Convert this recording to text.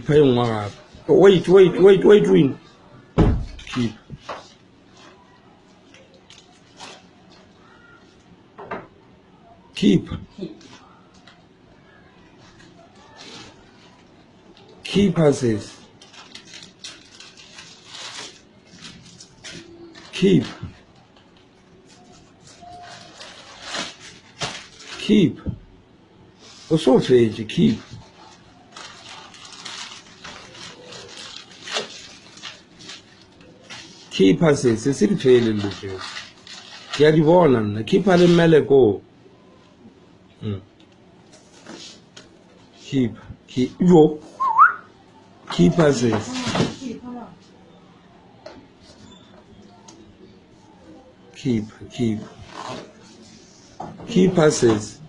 khipha e nngwe gape. Wait, win. Keep. Keeper says. Keep. Also fetch, keep. Keeper says, it's in failure. Get you on, keeper in Meleko. Keep. Yo. Keeper says. Keeper says.